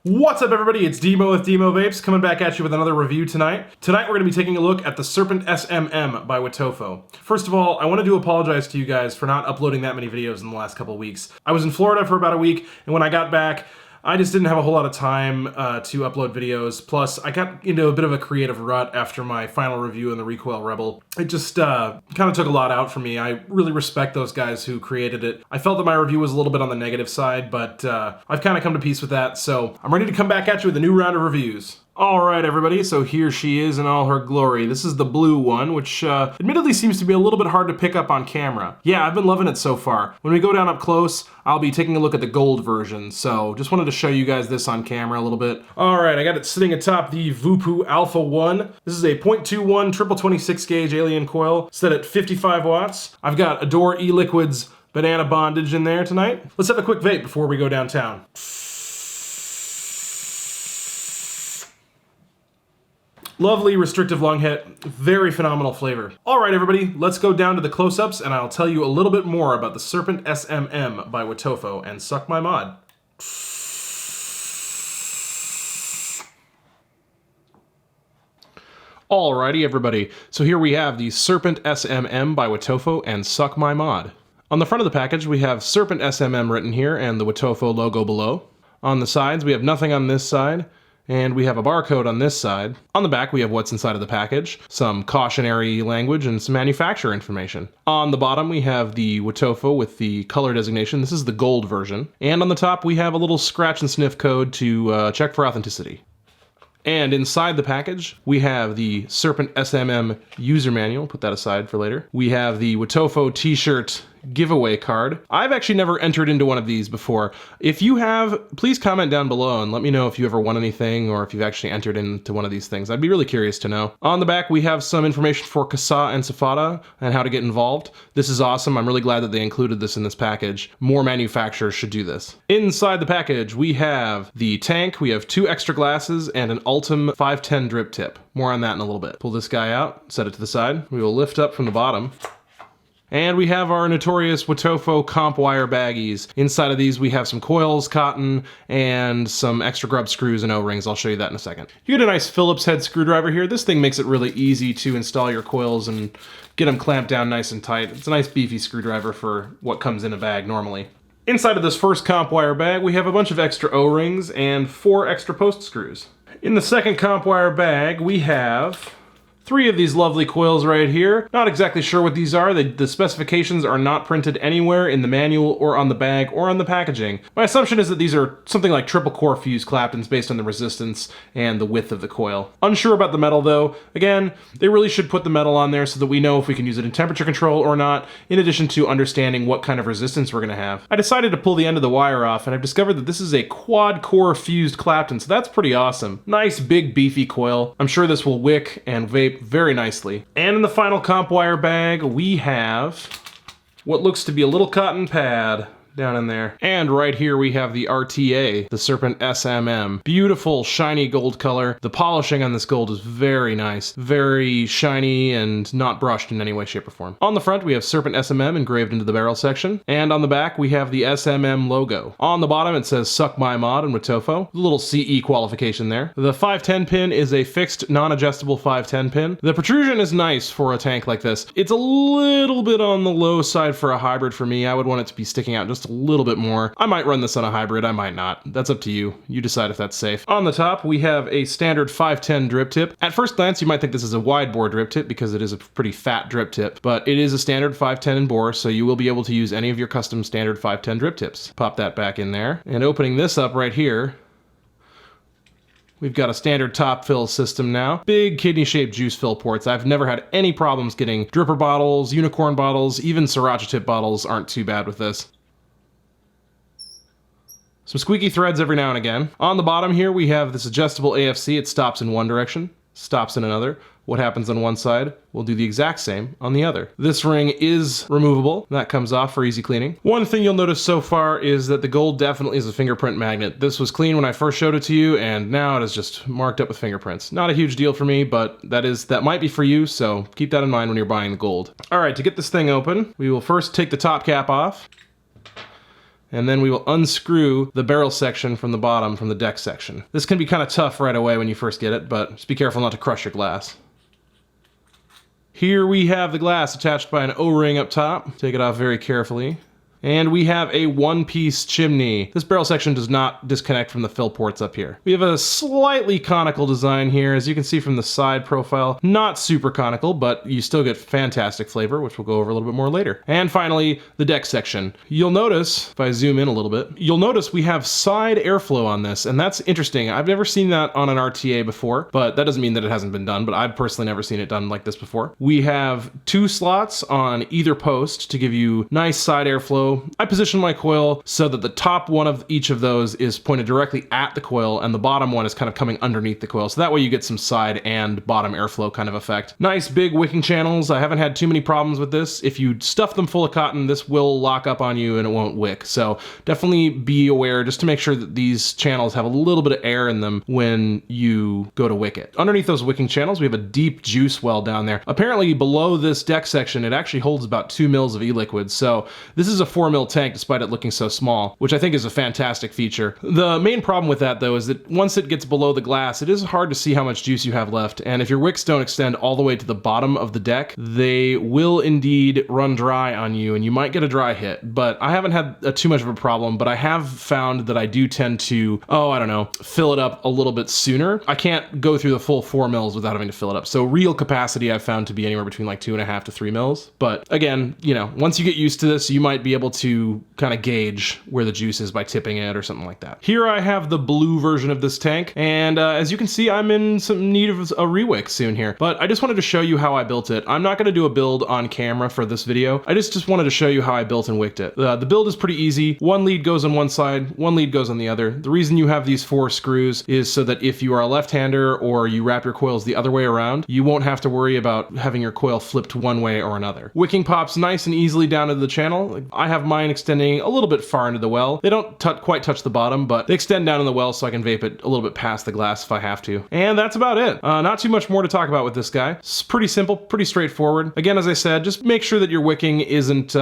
What's up, everybody? It's Demo with Demo Vapes coming back at you with another review tonight. Tonight we're going to be taking a look at the Serpent SMM by Watofo. First of all, I wanted to apologize to you guys for not uploading that many videos in the last couple of weeks. I was in Florida for about a week, and when I got back, I just didn't have a whole lot of time to upload videos. Plus, I got into a bit of a creative rut after my final review in the Recoil Rebel. It just kind of took a lot out for me. I really respect those guys who created it. I felt that my review was a little bit on the negative side, but I've kind of come to peace with that, so I'm ready to come back at you with a new round of reviews. Alright everybody, so here she is in all her glory. This is the blue one, which admittedly seems to be a little bit hard to pick up on camera. Yeah, I've been loving it so far. When we go down up close, I'll be taking a look at the gold version, so just wanted to show you guys this on camera a little bit. Alright, I got it sitting atop the Voopoo Alpha 1. This is a .21 triple 26 gauge alien coil, set at 55 watts. I've got Adore E-Liquid's banana bondage in there tonight. Let's have a quick vape before we go downtown. Lovely restrictive lung hit, very phenomenal flavor. All right, everybody, let's go down to the close-ups and I'll tell you a little bit more about the Serpent SMM by Watofo and suck my mod. Alrighty, everybody, so here we have the Serpent SMM by Watofo and suck my mod. On the front of the package, we have Serpent SMM written here and the Watofo logo below. On the sides, we have nothing on this side. And we have a barcode on this side. On the back, we have what's inside of the package, some cautionary language, and some manufacturer information. On the bottom, we have the Watofo with the color designation. This is the gold version. And on the top, we have a little scratch and sniff code to check for authenticity. And inside the package, we have the Serpent SMM user manual. Put that aside for later. We have the Watofo t-shirt giveaway card. I've actually never entered into one of these before. If you have, please comment down below and let me know if you ever won anything or if you've actually entered into one of these things. I'd be really curious to know. On the back, we have some information for CASA and SFATA and how to get involved. This is awesome. I'm really glad that they included this in this package. More manufacturers should do this. Inside the package, we have the tank. We have 2 extra glasses and an Ultim 510 drip tip. More on that in a little bit. Pull this guy out, set it to the side. We will lift up from the bottom. And we have our notorious Watofo comp wire baggies. Inside of these we have some coils, cotton, and some extra grub screws and O-rings. I'll show you that in a second. You get a nice Phillips head screwdriver here. This thing makes it really easy to install your coils and get them clamped down nice and tight. It's a nice beefy screwdriver for what comes in a bag normally. Inside of this first comp wire bag we have a bunch of extra O-rings and 4 extra post screws. In the second comp wire bag we have 3 of these lovely coils right here. Not exactly sure what these are. The specifications are not printed anywhere in the manual or on the bag or on the packaging. My assumption is that these are something like triple core fused Claptons based on the resistance and the width of the coil. Unsure about the metal though. Again, they really should put the metal on there so that we know if we can use it in temperature control or not, in addition to understanding what kind of resistance we're gonna have. I decided to pull the end of the wire off and I've discovered that this is a quad core fused Clapton, so that's pretty awesome. Nice big beefy coil. I'm sure this will wick and vape very nicely. And in the final comp wire bag, we have what looks to be a little cotton pad down in there. And right here we have the RTA, the Serpent SMM. Beautiful, shiny gold color. The polishing on this gold is very nice. Very shiny and not brushed in any way, shape, or form. On the front, we have Serpent SMM engraved into the barrel section. And on the back, we have the SMM logo. On the bottom, it says Suck My Mod and Watofo. A little CE qualification there. The 510 pin is a fixed, non-adjustable 510 pin. The protrusion is nice for a tank like this. It's a little bit on the low side for a hybrid for me. I would want it to be sticking out just a little bit more. I might run this on a hybrid, I might not. That's up to you. You decide if that's safe. On the top, we have a standard 510 drip tip. At first glance, you might think this is a wide bore drip tip because it is a pretty fat drip tip, but it is a standard 510 in bore, so you will be able to use any of your custom standard 510 drip tips. Pop that back in there, and opening this up right here, we've got a standard top fill system now. Big kidney-shaped juice fill ports. I've never had any problems getting dripper bottles, unicorn bottles, even sriracha tip bottles aren't too bad with this. Some squeaky threads every now and again. On the bottom here we have this adjustable AFC. It stops in one direction, stops in another. What happens on one side will do the exact same on the other. This ring is removable. That comes off for easy cleaning. One thing you'll notice so far is that the gold definitely is a fingerprint magnet. This was clean when I first showed it to you, and now it is just marked up with fingerprints. Not a huge deal for me, but that might be for you, so keep that in mind when you're buying the gold. All right, to get this thing open, we will first take the top cap off. And then we will unscrew the barrel section from the bottom from the deck section. This can be kind of tough right away when you first get it, but just be careful not to crush your glass. Here we have the glass attached by an O-ring up top. Take it off very carefully. And we have a one-piece chimney. This barrel section does not disconnect from the fill ports up here. We have a slightly conical design here, as you can see from the side profile. Not super conical, but you still get fantastic flavor, which we'll go over a little bit more later. And finally, the deck section. You'll notice, if I zoom in a little bit, you'll notice we have side airflow on this, and that's interesting. I've never seen that on an RTA before, but that doesn't mean that it hasn't been done, but I've personally never seen it done like this before. We have 2 slots on either post to give you nice side airflow. I position my coil so that the top one of each of those is pointed directly at the coil and the bottom one is kind of coming underneath the coil. So that way you get some side and bottom airflow kind of effect. Nice big wicking channels. I haven't had too many problems with this. If you stuff them full of cotton, this will lock up on you and it won't wick. So definitely be aware just to make sure that these channels have a little bit of air in them when you go to wick it. Underneath those wicking channels, we have a deep juice well down there. Apparently below this deck section, it actually holds about 2 mils of e-liquid. So this is a 4 mil tank despite it looking so small, which I think is a fantastic feature. The main problem with that though is that once it gets below the glass, it is hard to see how much juice you have left. And if your wicks don't extend all the way to the bottom of the deck, they will indeed run dry on you and you might get a dry hit. But I haven't had too much of a problem, but I have found that I do tend to, I don't know, fill it up a little bit sooner. I can't go through the full 4 mils without having to fill it up. So real capacity I've found to be anywhere between like 2.5 to 3 mils. But again, once you get used to this, you might be able to kind of gauge where the juice is by tipping it or something like that. Here I have the blue version of this tank, and as you can see, I'm in some need of a rewick soon here, but I just wanted to show you how I built it. I'm not going to do a build on camera for this video. I just wanted to show you how I built and wicked it. The build is pretty easy. One lead goes on one side, one lead goes on the other. The reason you have these 4 screws is so that if you are a left-hander or you wrap your coils the other way around, you won't have to worry about having your coil flipped one way or another. Wicking pops nice and easily down to the channel. I have mine extending a little bit far into the well. They don't quite touch the bottom, but they extend down in the well so I can vape it a little bit past the glass if I have to. And that's about it. Not too much more to talk about with this guy. It's pretty simple, pretty straightforward. Again, as I said, just make sure that your wicking isn't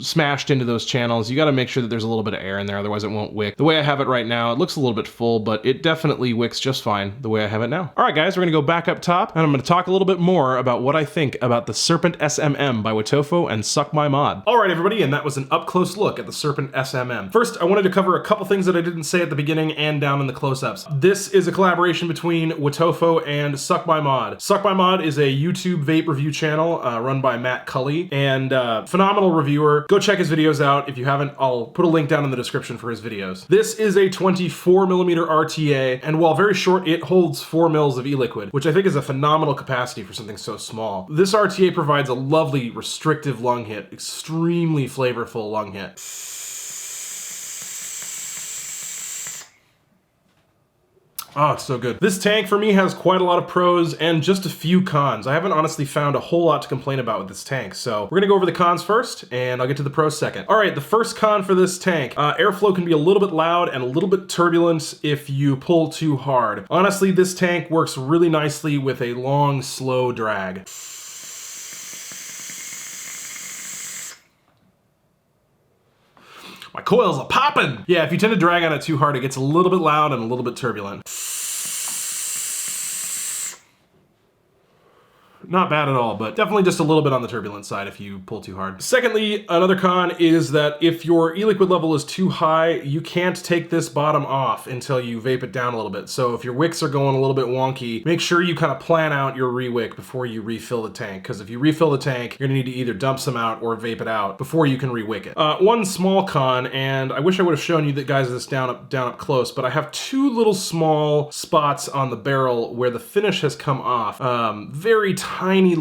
smashed into those channels. You got to make sure that there's a little bit of air in there, otherwise it won't wick. The way I have it right now, it looks a little bit full, but it definitely wicks just fine the way I have it now. All right, guys, we're gonna go back up top, and I'm gonna talk a little bit more about what I think about the Serpent SMM by Watofo and Suck My Mod. All right, everybody, and that was an up-close look at the Serpent SMM. First, I wanted to cover a couple things that I didn't say at the beginning and down in the close-ups. This is a collaboration between Watofo and Suck My Mod. Suck My Mod is a YouTube vape review channel run by Matt Cully, and phenomenal reviewer. Go check his videos out. If you haven't, I'll put a link down in the description for his videos. This is a 24mm RTA, and while very short, it holds 4 mils of e-liquid, which I think is a phenomenal capacity for something so small. This RTA provides a lovely restrictive lung hit, extremely flavorful lung hit. Oh, it's so good. This tank for me has quite a lot of pros and just a few cons. I haven't honestly found a whole lot to complain about with this tank. So we're gonna go over the cons first and I'll get to the pros second. All right, the first con for this tank, airflow can be a little bit loud and a little bit turbulent if you pull too hard. Honestly, this tank works really nicely with a long, slow drag. My coils are popping! Yeah, if you tend to drag on it too hard, it gets a little bit loud and a little bit turbulent. Not bad at all, but definitely just a little bit on the turbulent side if you pull too hard. Secondly, another con is that if your e-liquid level is too high, you can't take this bottom off until you vape it down a little bit. So if your wicks are going a little bit wonky, make sure you kind of plan out your re-wick before you refill the tank, because if you refill the tank, you're gonna need to either dump some out or vape it out before you can re-wick it. One small con, and I wish I would have shown you that guys this down up close, but I have 2 little small spots on the barrel where the finish has come off. Very tiny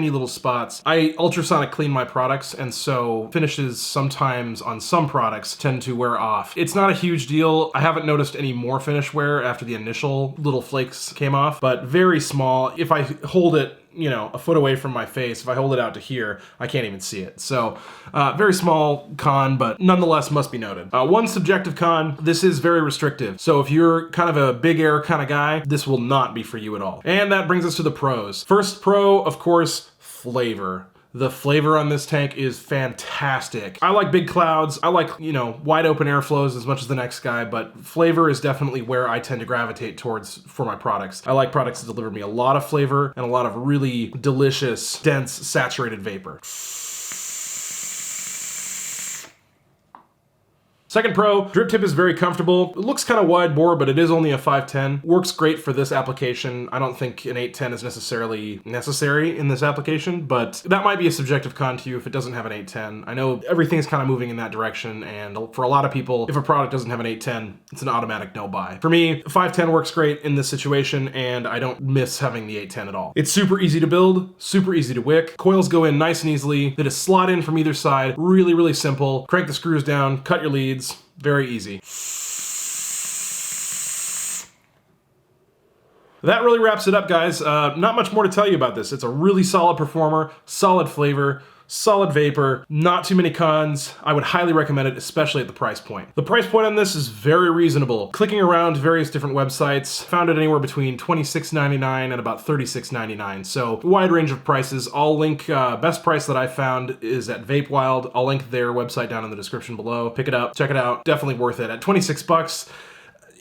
little spots. I ultrasonic clean my products, and so finishes sometimes on some products tend to wear off. It's not a huge deal. I haven't noticed any more finish wear after the initial little flakes came off, but very small. If I hold it, a foot away from my face, if I hold it out to here, I can't even see it. So very small con, but nonetheless must be noted. One subjective con, this is very restrictive. So if you're kind of a big air kind of guy, this will not be for you at all. And that brings us to the pros. First pro, of course, flavor. The flavor on this tank is fantastic. I like big clouds. I like, you know, wide open airflows as much as the next guy, but flavor is definitely where I tend to gravitate towards for my products. I like products that deliver me a lot of flavor and a lot of really delicious, dense, saturated vapor. Second Pro, drip tip is very comfortable. It looks kind of wide bore, but it is only a 510. Works great for this application. I don't think an 810 is necessarily necessary in this application, but that might be a subjective con to you if it doesn't have an 810. I know everything's kind of moving in that direction, and for a lot of people, if a product doesn't have an 810, it's an automatic no buy. For me, 510 works great in this situation, and I don't miss having the 810 at all. It's super easy to build, super easy to wick. Coils go in nice and easily. They just slot in from either side. Really, really simple. Crank the screws down, cut your leads. Very easy. That really wraps it up, guys. Not much more to tell you about this. It's a really solid performer, solid flavor, solid vapor, not too many cons. I would highly recommend it, especially at the price point. The price point on this is very reasonable. Clicking around various different websites, found it anywhere between $26.99 and about $36.99. So wide range of prices. I'll link, best price that I found is at Vape Wild. I'll link their website down in the description below. Pick it up, check it out. Definitely worth it. At 26 bucks,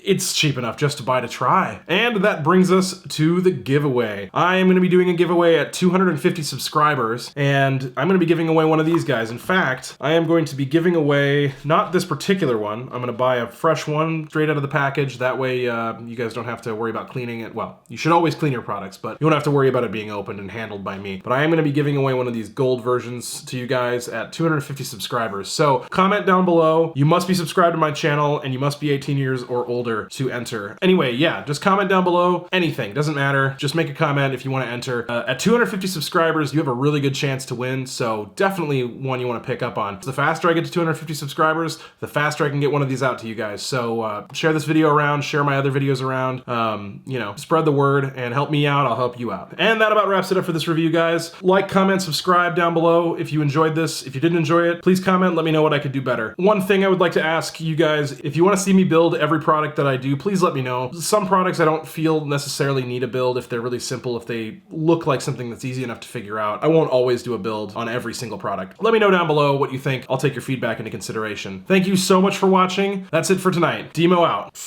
it's cheap enough just to buy to try. And that brings us to the giveaway. I am going to be doing a giveaway at 250 subscribers, and I'm going to be giving away one of these guys. In fact, I am going to be giving away, not this particular one, I'm going to buy a fresh one straight out of the package. That way you guys don't have to worry about cleaning it. Well, you should always clean your products, but you don't have to worry about it being opened and handled by me. But I am going to be giving away one of these gold versions to you guys at 250 subscribers. So comment down below. You must be subscribed to my channel, and you must be 18 years or older to enter. Anyway, yeah, just comment down below. Anything, doesn't matter. Just make a comment if you want to enter. At 250 subscribers, you have a really good chance to win, so definitely one you want to pick up on. The faster I get to 250 subscribers, the faster I can get one of these out to you guys. So share this video around, share my other videos around, you know, spread the word and help me out, I'll help you out. And that about wraps it up for this review, guys. Like, comment, subscribe down below if you enjoyed this. If you didn't enjoy it, please comment, let me know what I could do better. One thing I would like to ask you guys, if you want to see me build every product that I do, please let me know. Some products I don't feel necessarily need a build if they're really simple, if they look like something that's easy enough to figure out. I won't always do a build on every single product. Let me know down below what you think. I'll take your feedback into consideration. Thank you so much for watching. That's it for tonight. Demo out.